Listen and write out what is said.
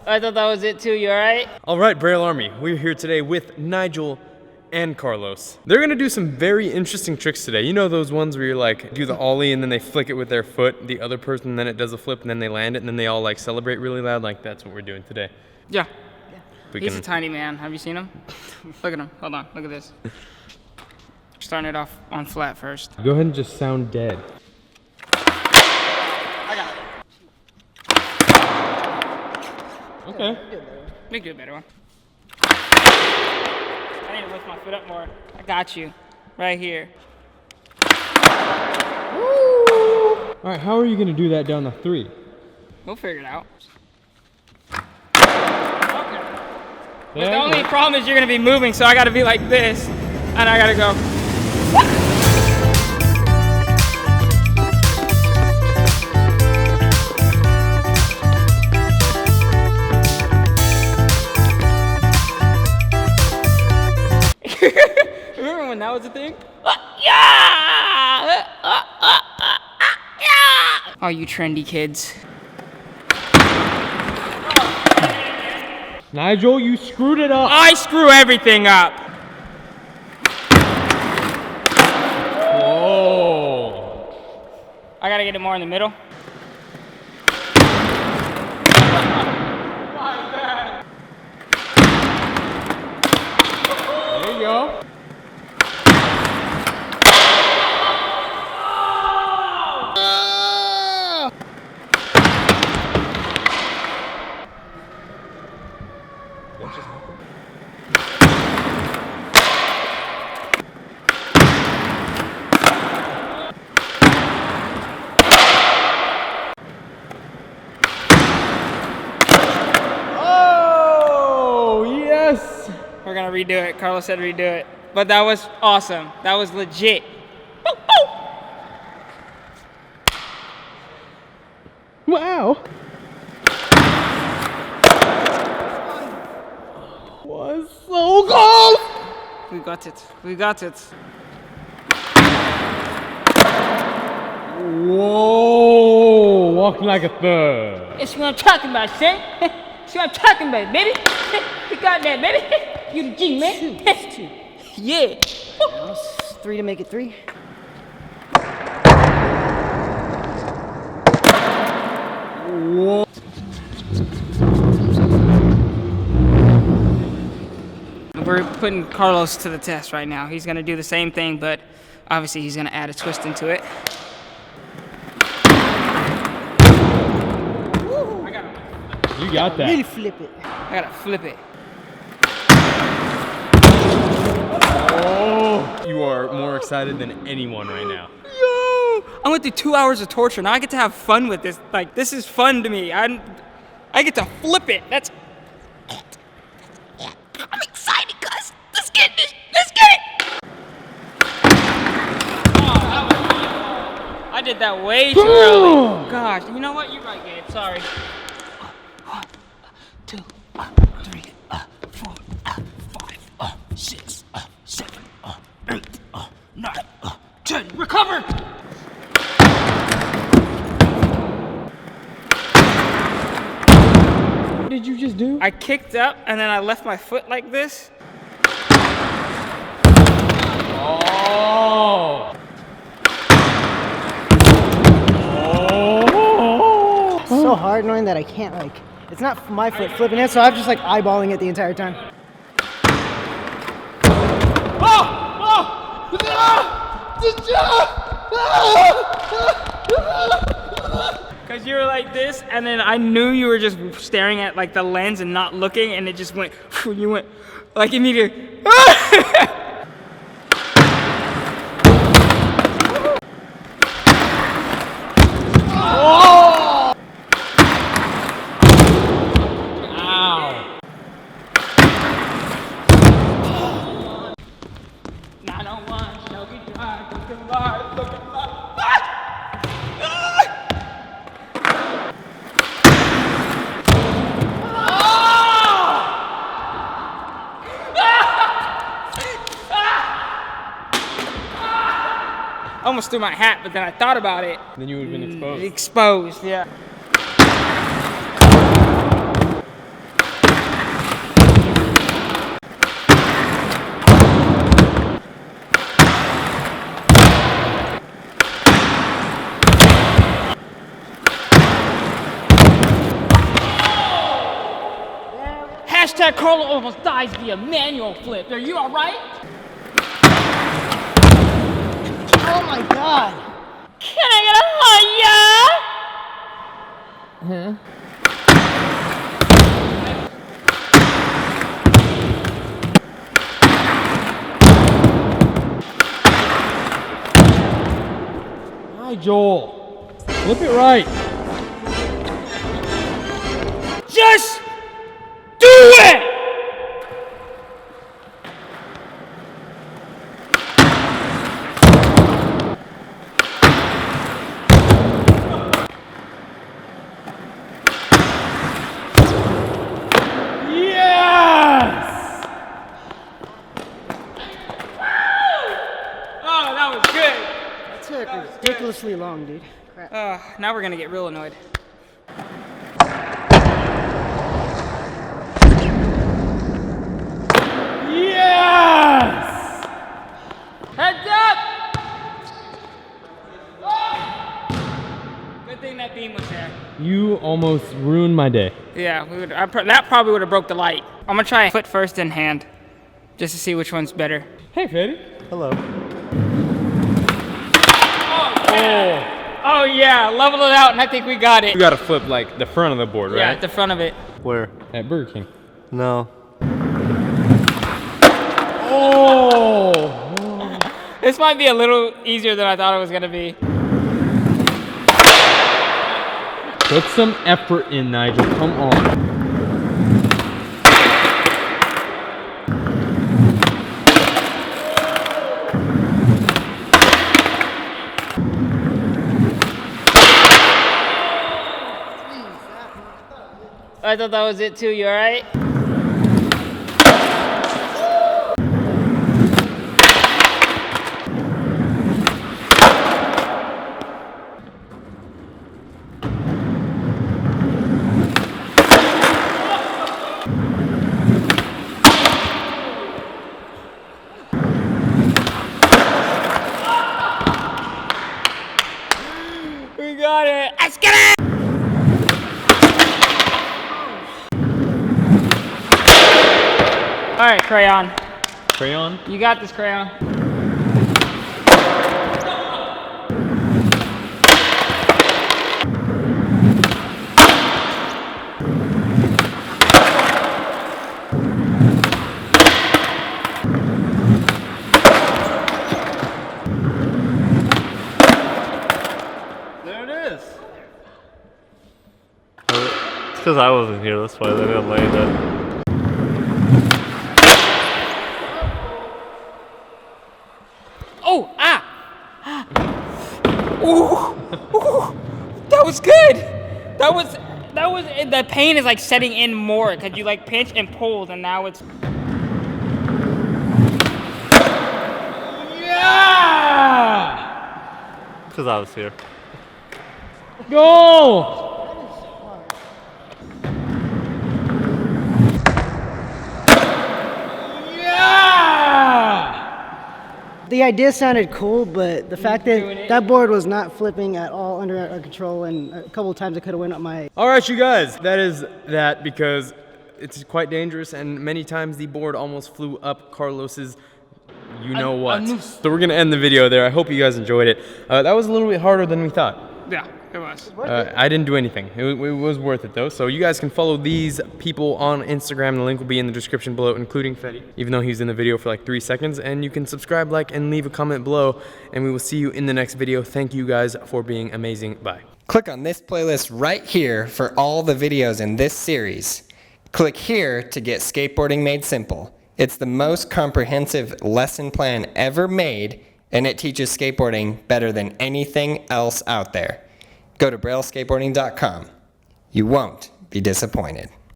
I thought that was it too. You all right? All right, Braille Army. We're here today with Nigel and Carlos. They're gonna do some very interesting tricks today. You know those ones where you're like, do the ollie and then they flick it with their foot, the other person, then it does a flip and then they land it and then they all like celebrate really loud? Like that's what we're doing today. Yeah. He's a tiny man. Have you seen him? Look at him. Hold on. Look at this. Starting it off on flat first. Go ahead and just sound dead. I got it. Okay. We can do a better one. I need to lift my foot up more. I got you. Right here. Woo! All right, how are you gonna do that down the 3? We'll figure it out. Okay. But the only problem is you're gonna be moving, so I gotta be like this, and I gotta go. Remember when that was a thing? Yeah! Oh, you trendy kids. Nigel, you screwed it up. I screw everything up. Whoa. I gotta get it more in the middle. There you go. We're gonna redo it. Carlos said redo it. But that was awesome. That was legit. Wow. Was so close. We got it. We got it. Whoa. Walking like a thug. It's what I'm talking about, son. It's what I'm talking about, baby. We got that, baby. You the G, man. It's 2. Yeah. Now it's 3 to make it 3. Whoa. We're putting Carlos to the test right now. He's gonna do the same thing, but obviously he's gonna add a twist into it. I gotta, You got that. Really flip it. I gotta flip it. Oh. You are more excited than anyone right now. Yo! I went through 2 hours of torture. Now I get to have fun with this. Like, this is fun to me. I get to flip it. I'm excited, guys. Let's get it. Let's get it. Oh, that was beautiful. I did that way too early. Gosh, you know what? You're right, Gabe. Sorry. 1, 2, 3, 4, 5, 6, 7, 8, 9, 10. Recover! What did you just do? I kicked up and then I left my foot like this. Oh. It's so hard knowing that I can't, like, it's not my foot flipping it, so I'm just like eyeballing it the entire time. Because you were like this, and then I knew you were just staring at like the lens and not looking, and it just went, you went like immediately. Oh! Ow. 901, Shelby Drive, looking live, looking live. I almost threw my hat, but then I thought about it. Then you would have been exposed. Exposed, yeah. Hashtag Carlo almost dies via manual flip. Are you alright? Oh my god. Can I get a higher? Nigel, flip it right. Just do it! Yes! Oh, that was good. That took ridiculously long, dude. Crap. Now we're gonna get real annoyed. Yes! Heads up! Oh! Good thing that beam was there. You almost ruined my day. Yeah, that probably would have broke the light. I'm gonna try foot first then hand, just to see which one's better. Hey, Fetty. Hello. Oh yeah, leveled it out, and I think we got it. You gotta flip like the front of the board, right? Yeah, at the front of it. Where? At Burger King. No. Oh! This might be a little easier than I thought it was gonna be. Put some effort in, Nigel. Come on. I thought that was it too. You alright? We got it. Let's get it! All right, Crayon. Crayon? You got this, Crayon. There it is. It's because I wasn't here, that's why they didn't land it. Oh, ah! Ooh, ooh, that was good. That was. The pain is like setting in more because you like pinch and pulled, and now it's. Yeah! Because I was here. Go! The idea sounded cool, but the fact that that board was not flipping at all under our control, and a couple of times I could have went up my. All right, you guys, that is that because it's quite dangerous, and many times the board almost flew up Carlos's you-know-what. So we're going to end the video there. I hope you guys enjoyed it. That was a little bit harder than we thought. Yeah, it was. I didn't do anything. It was worth it, though. So you guys can follow these people on Instagram. The link will be in the description below, including Fetty, even though he's in the video for like 3 seconds. And you can subscribe, like, and leave a comment below. And we will see you in the next video. Thank you guys for being amazing. Bye. Click on this playlist right here for all the videos in this series. Click here to get skateboarding made simple. It's the most comprehensive lesson plan ever made, and it teaches skateboarding better than anything else out there. Go to brailleskateboarding.com. You won't be disappointed.